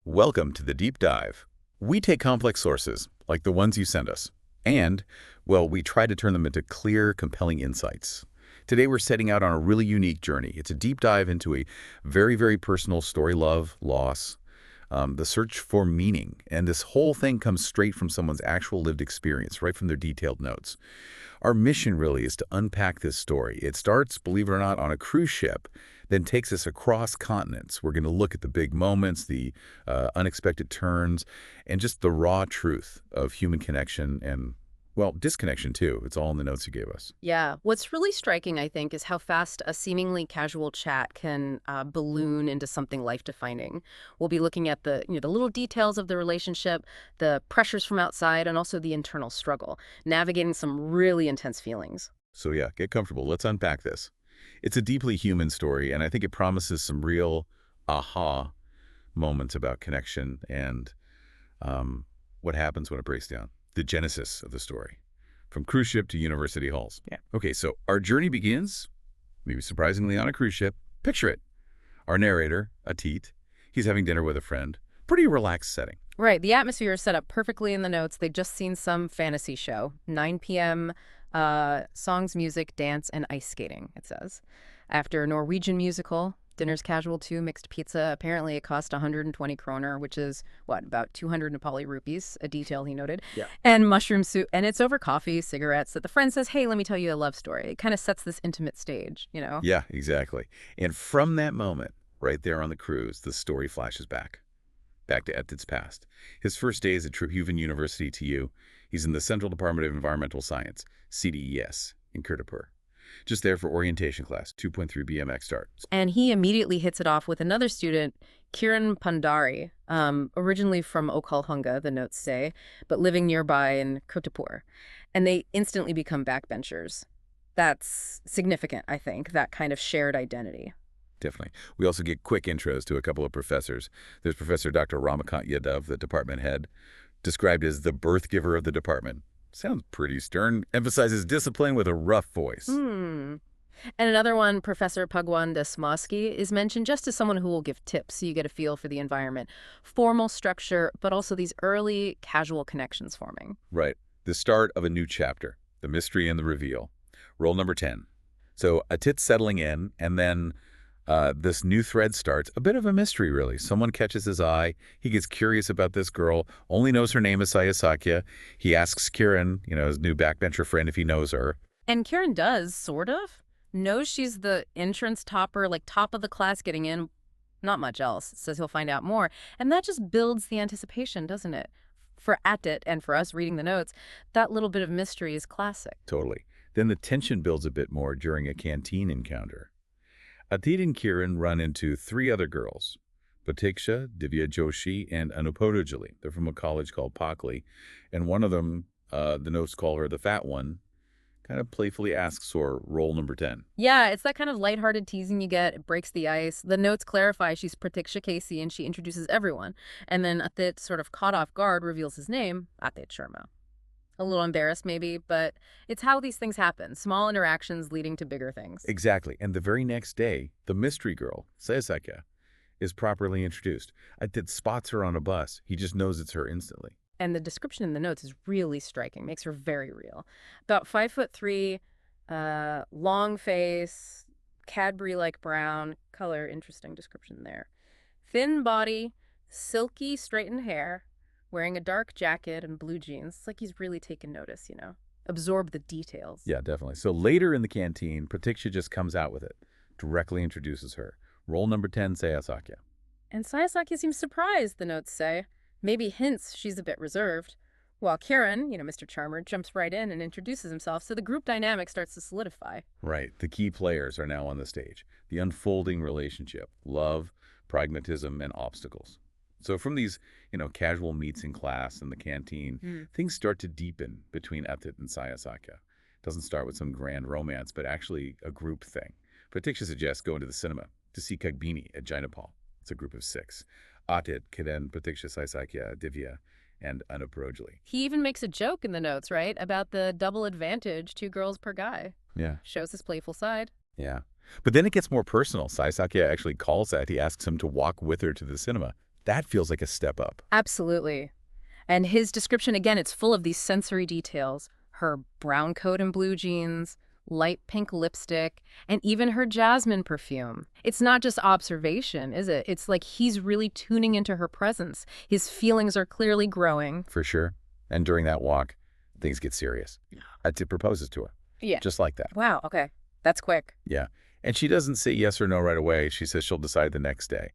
Welcome to the Deep Dive. We take complex sources, like the ones you send us, and, well, we try to turn them into clear, compelling insights. Today we're setting out on a really unique journey. It's a deep dive into a very, very personal story, love, loss, the search for meaning. And this whole thing comes straight from someone's actual lived experience, right from their detailed notes. Our mission really is to unpack this story. It starts, believe it or not, on a cruise ship, then takes us across continents. We're going to look at the big moments, the unexpected turns, and just the raw truth of human connection and, well, disconnection too. It's all in the notes you gave us. Yeah. What's really striking, I think, is how fast a seemingly casual chat can balloon into something life-defining. We'll be looking at the little details of the relationship, the pressures from outside, and also the internal struggle, navigating some really intense feelings. So yeah, get comfortable. Let's unpack this. It's a deeply human story, and I think it promises some real aha moments about connection and what happens when it breaks down. The genesis of the story, from cruise ship to university halls. Yeah. Okay, so our journey begins, maybe surprisingly, on a cruise ship. Picture it. Our narrator, Atit, he's having dinner with a friend. Pretty relaxed setting. Right. The atmosphere is set up perfectly in the notes. They'd just seen some fantasy show. 9 p.m., songs, music, dance, and ice skating, it says. After a Norwegian musical, dinner's casual too, mixed pizza. Apparently it cost 120 kroner, which is, about 200 Nepali rupees, a detail he noted. Yeah. And mushroom soup. And it's over coffee, cigarettes, that the friend says, hey, let me tell you a love story. It kind of sets this intimate stage, you know? Yeah, exactly. And from that moment, right there on the cruise, the story flashes back to Etit's past. His first day is at Tribhuvan University TU. He's in the Central Department of Environmental Science, CDES, in Kirtipur. Just there for orientation class, 2.3 BMX start. And he immediately hits it off with another student, Kiran Pandari, originally from Okalhunga, the notes say, but living nearby in Kirtipur. And they instantly become backbenchers. That's significant, I think, that kind of shared identity. Definitely. We also get quick intros to a couple of professors. There's Professor Dr. Ramakant Yadav, the department head, described as the birth giver of the department. Sounds pretty stern. Emphasizes discipline with a rough voice. And another one, Professor Pagwan Desmaski, is mentioned just as someone who will give tips so you get a feel for the environment. Formal structure, but also these early casual connections forming. Right. The start of a new chapter. The mystery and the reveal. Roll number 10. So Atit's settling in, and then this new thread starts. A bit of a mystery, really. Someone catches his eye. He gets curious about this girl, only knows her name is Saya. He asks Kiran, his new backbencher friend, if he knows her. And Kiran does, sort of. Knows she's the entrance topper, like top of the class getting in. Not much else. Says he'll find out more. And that just builds the anticipation, doesn't it? For Atit and for us reading the notes, that little bit of mystery is classic. Totally. Then the tension builds a bit more during a canteen encounter. Atit and Kiran run into 3 other girls, Pratiksha, Divya Joshi, and Anuparujali. They're from a college called Pakli, and one of them, the notes call her the fat one, kind of playfully asks for roll number 10. Yeah, it's that kind of lighthearted teasing you get. It breaks the ice. The notes clarify she's Pratiksha Casey, and she introduces everyone. And then Atit, sort of caught off guard, reveals his name, Atit Sharma. A little embarrassed, maybe, but it's how these things happen. Small interactions leading to bigger things. Exactly. And the very next day, the mystery girl, Saya, is properly introduced. Atit spots her on a bus. He just knows it's her instantly. And the description in the notes is really striking. Makes her very real. About 5'3", long face, Cadbury-like brown color. Interesting description there. Thin body, silky straightened hair. Wearing a dark jacket and blue jeans. It's like he's really taken notice, Absorb the details. Yeah, definitely. So later in the canteen, Pratiksha just comes out with it. Directly introduces her. Roll number 10, Saya. And Saya seems surprised, the notes say. Maybe hints she's a bit reserved. While Kiran, Mr. Charmer, jumps right in and introduces himself, so the group dynamic starts to solidify. Right. The key players are now on the stage. The unfolding relationship. Love, pragmatism, and obstacles. So from these, casual meets in class and the canteen, things start to deepen between Atit and Saya. Doesn't start with some grand romance, but actually a group thing. Pratiksha suggests going to the cinema to see Kagbini at Jainapal. It's a group of 6. Atit, Kiran, Pratiksha, Saya, Divya, and Anuparujali. He even makes a joke in the notes, right, about the double advantage, 2 girls per guy. Yeah. Shows his playful side. Yeah. But then it gets more personal. Saya actually calls Atit. He asks him to walk with her to the cinema. That feels like a step up. Absolutely. And his description, again, it's full of these sensory details. Her brown coat and blue jeans, light pink lipstick, and even her jasmine perfume. It's not just observation, is it? It's like he's really tuning into her presence. His feelings are clearly growing. For sure. And during that walk, things get serious. Atit proposes to her. Yeah. Just like that. Wow, okay. That's quick. Yeah. And she doesn't say yes or no right away. She says she'll decide the next day.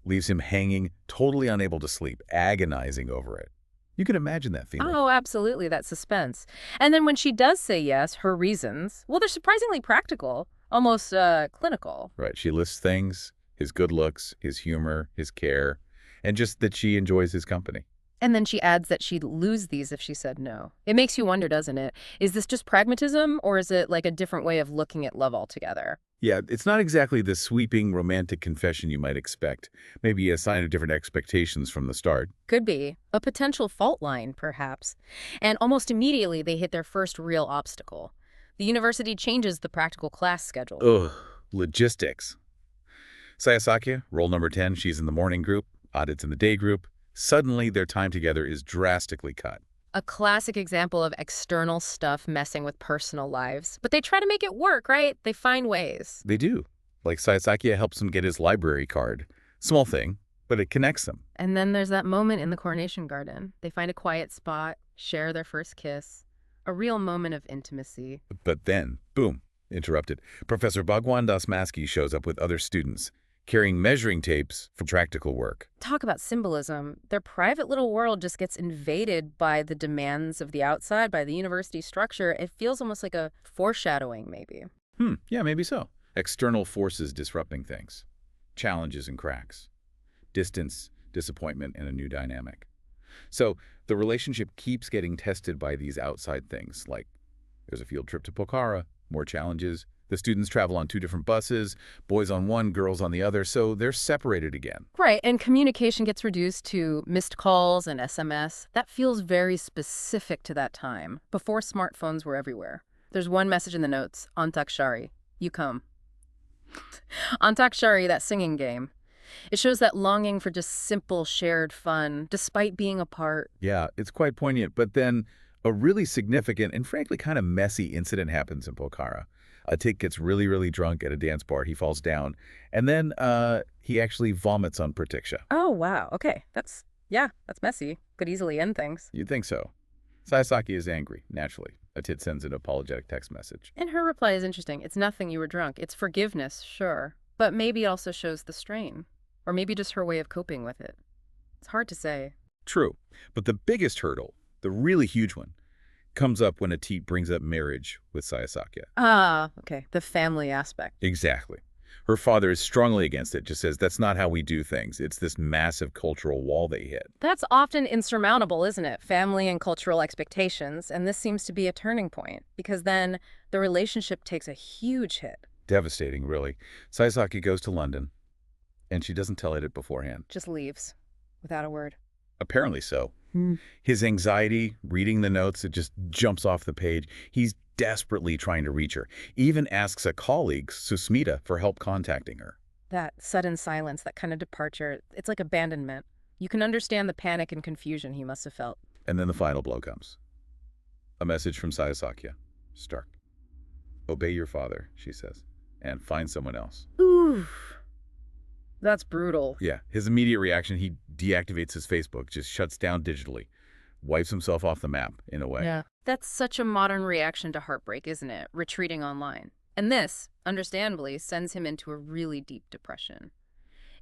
Leaves him hanging, totally unable to sleep, agonizing over it. You can imagine that feeling. Oh, absolutely, that suspense. And then when she does say yes, her reasons, well, they're surprisingly practical, almost clinical. Right. She lists things, his good looks, his humor, his care, and just that she enjoys his company. And then she adds that she'd lose these if she said no. It makes you wonder, doesn't it? Is this just pragmatism, or is it like a different way of looking at love altogether? Yeah, it's not exactly the sweeping romantic confession you might expect. Maybe a sign of different expectations from the start. Could be. A potential fault line, perhaps. And almost immediately, they hit their first real obstacle. The university changes the practical class schedule. Ugh, logistics. Saaya, roll number 10, she's in the morning group, Adit's in the day group. Suddenly, their time together is drastically cut. A classic example of external stuff messing with personal lives. But they try to make it work, right? They find ways. They do. Like Saaya helps him get his library card. Small thing, but it connects them. And then there's that moment in the coronation garden. They find a quiet spot, share their first kiss. A real moment of intimacy. But then, boom, interrupted. Professor Bhagwan Das Maski shows up with other students, carrying measuring tapes for practical work. Talk about symbolism. Their private little world just gets invaded by the demands of the outside, by the university structure. It feels almost like a foreshadowing, maybe. Yeah, maybe so. External forces disrupting things. Challenges and cracks. Distance, disappointment, and a new dynamic. So the relationship keeps getting tested by these outside things, like there's a field trip to Pokhara, more challenges. The students travel on 2 different buses, boys on one, girls on the other, so they're separated again. Right, and communication gets reduced to missed calls and SMS. That feels very specific to that time, before smartphones were everywhere. There's one message in the notes, Antakshari, you come. Antakshari, that singing game. It shows that longing for just simple shared fun, despite being apart. Yeah, it's quite poignant, but then a really significant and frankly kind of messy incident happens in Pokhara. Atik gets really, really drunk at a dance bar. He falls down. And then he actually vomits on Pratiksha. Oh, wow. Okay. That's messy. Could easily end things. You'd think so. Saaya is angry, naturally. Atit sends an apologetic text message. And her reply is interesting. It's nothing, you were drunk. It's forgiveness, sure. But maybe it also shows the strain. Or maybe just her way of coping with it. It's hard to say. True. But the biggest hurdle, the really huge one, comes up when Atit brings up marriage with Saaya. Ah, okay. The family aspect. Exactly. Her father is strongly against it, just says that's not how we do things. It's this massive cultural wall they hit. That's often insurmountable, isn't it? Family and cultural expectations. And this seems to be a turning point, because then the relationship takes a huge hit. Devastating, really. Saaya goes to London, and she doesn't tell it beforehand. Just leaves, without a word. Apparently so. His anxiety, reading the notes, it just jumps off the page. He's desperately trying to reach her. Even asks a colleague, Susmita, for help contacting her. That sudden silence, that kind of departure, it's like abandonment. You can understand the panic and confusion he must have felt. And then the final blow comes. A message from Saaya. Stark. Obey your father, she says, and find someone else. Ooh. That's brutal. Yeah, his immediate reaction, he deactivates his Facebook, just shuts down digitally, wipes himself off the map, in a way. Yeah. That's such a modern reaction to heartbreak, isn't it? Retreating online. And this, understandably, sends him into a really deep depression.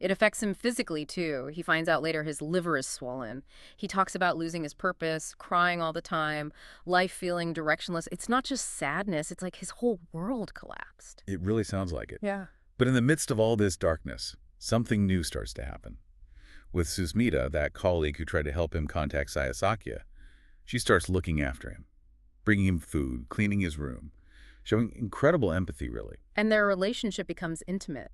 It affects him physically, too. He finds out later his liver is swollen. He talks about losing his purpose, crying all the time, life feeling directionless. It's not just sadness, it's like his whole world collapsed. It really sounds like it. Yeah. But in the midst of all this darkness, something new starts to happen. With Susmita, that colleague who tried to help him contact Saaya, she starts looking after him, bringing him food, cleaning his room, showing incredible empathy, really. And their relationship becomes intimate.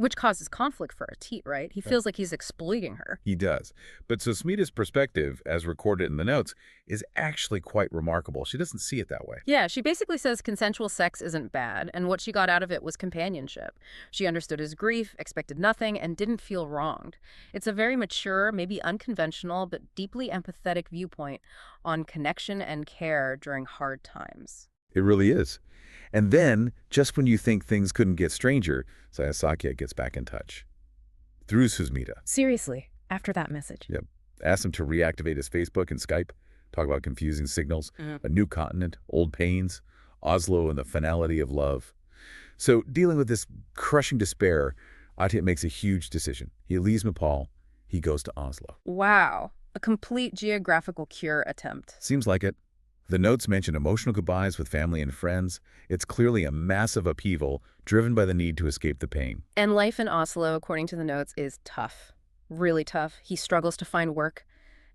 Which causes conflict for Atit, right? He feels like he's exploiting her. He does. But Susmita's perspective, as recorded in the notes, is actually quite remarkable. She doesn't see it that way. Yeah, she basically says consensual sex isn't bad, and what she got out of it was companionship. She understood his grief, expected nothing, and didn't feel wronged. It's a very mature, maybe unconventional, but deeply empathetic viewpoint on connection and care during hard times. It really is. And then, just when you think things couldn't get stranger, Saaya gets back in touch. Through Susmita. Seriously, after that message. Yep. Asked him to reactivate his Facebook and Skype, talk about confusing signals, a new continent, old pains, Oslo and the finality of love. So, dealing with this crushing despair, Atit makes a huge decision. He leaves Nepal, he goes to Oslo. Wow. A complete geographical cure attempt. Seems like it. The notes mention emotional goodbyes with family and friends. It's clearly a massive upheaval driven by the need to escape the pain. And life in Oslo, according to the notes, is tough. Really tough. He struggles to find work,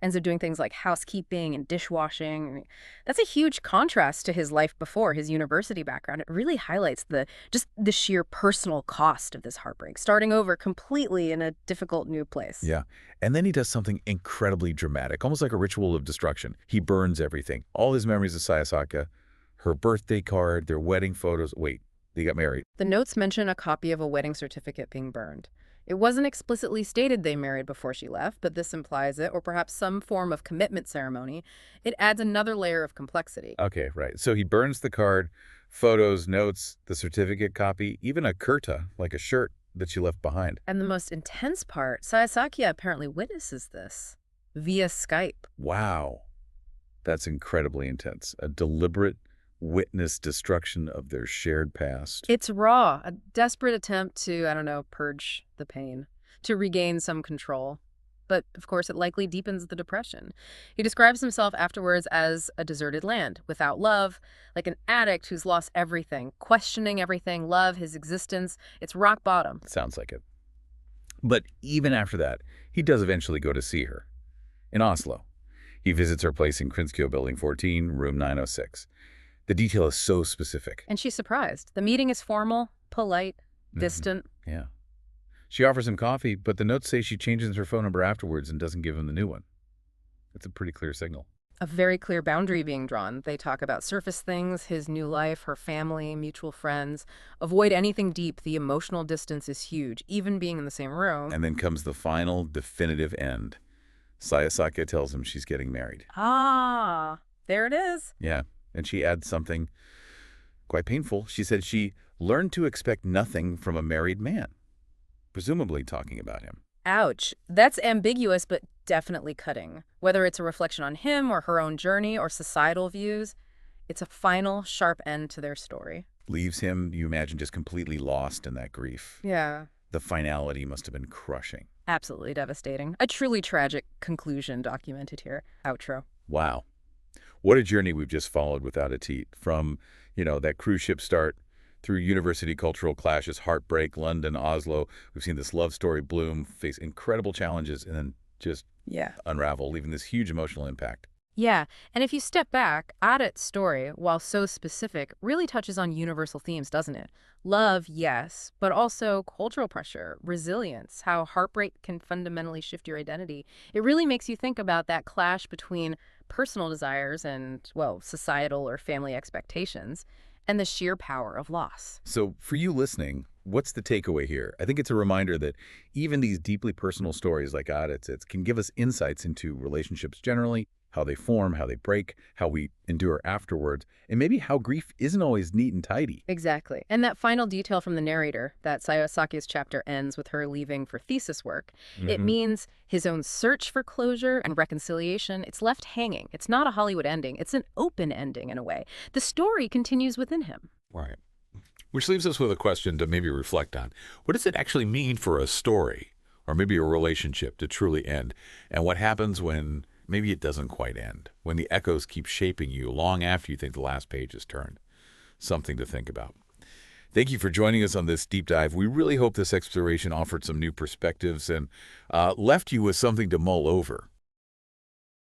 ends up doing things like housekeeping and dishwashing. That's a huge contrast to his life before, his university background. It really highlights just the sheer personal cost of this heartbreak, starting over completely in a difficult new place. Yeah. And then he does something incredibly dramatic, almost like a ritual of destruction. He burns everything. All his memories of Saaya, her birthday card, their wedding photos. Wait, they got married. The notes mention a copy of a wedding certificate being burned. It wasn't explicitly stated they married before she left, but this implies it, or perhaps some form of commitment ceremony. It adds another layer of complexity. Okay, right. So he burns the card, photos, notes, the certificate copy, even a kurta, like a shirt that she left behind. And the most intense part, Saaya apparently witnesses this via Skype. Wow. That's incredibly intense. A deliberate witness destruction of their shared past. It's raw, a desperate attempt to, I don't know, purge the pain, to regain some control. But, of course, it likely deepens the depression. He describes himself afterwards as a deserted land, without love, like an addict who's lost everything, questioning everything, love, his existence. It's rock bottom. Sounds like it. But even after that, he does eventually go to see her. In Oslo. He visits her place in Krinskio Building 14, room 906. The detail is so specific. And she's surprised. The meeting is formal, polite, distant. Yeah. She offers him coffee, but the notes say she changes her phone number afterwards and doesn't give him the new one. It's a pretty clear signal. A very clear boundary being drawn. They talk about surface things, his new life, her family, mutual friends. Avoid anything deep. The emotional distance is huge, even being in the same room. And then comes the final, definitive end. Saaya tells him she's getting married. Ah, there it is. Yeah. And she adds something quite painful. She said she learned to expect nothing from a married man, presumably talking about him. Ouch. That's ambiguous, but definitely cutting. Whether it's a reflection on him or her own journey or societal views, it's a final, sharp end to their story. Leaves him, you imagine, just completely lost in that grief. Yeah. The finality must have been crushing. Absolutely devastating. A truly tragic conclusion documented here. Outro. Wow. What a journey we've just followed with Atit. From, that cruise ship start through university cultural clashes, heartbreak, London, Oslo. We've seen this love story bloom, face incredible challenges, and then just unravel, leaving this huge emotional impact. Yeah, and if you step back, Adit's story, while so specific, really touches on universal themes, doesn't it? Love, yes, but also cultural pressure, resilience, how heartbreak can fundamentally shift your identity. It really makes you think about that clash between personal desires and, well, societal or family expectations, and the sheer power of loss. So for you listening, what's the takeaway here? I think it's a reminder that even these deeply personal stories like Adit's can give us insights into relationships generally, how they form, how they break, how we endure afterwards, and maybe how grief isn't always neat and tidy. Exactly. And that final detail from the narrator, that Sayasaki's chapter ends with her leaving for thesis work, it means his own search for closure and reconciliation, it's left hanging. It's not a Hollywood ending. It's an open ending in a way. The story continues within him. Right. Which leaves us with a question to maybe reflect on. What does it actually mean for a story, or maybe a relationship, to truly end? And what happens when maybe it doesn't quite end, when the echoes keep shaping you long after you think the last page is turned? Something to think about. Thank you for joining us on this deep dive. We really hope this exploration offered some new perspectives and left you with something to mull over.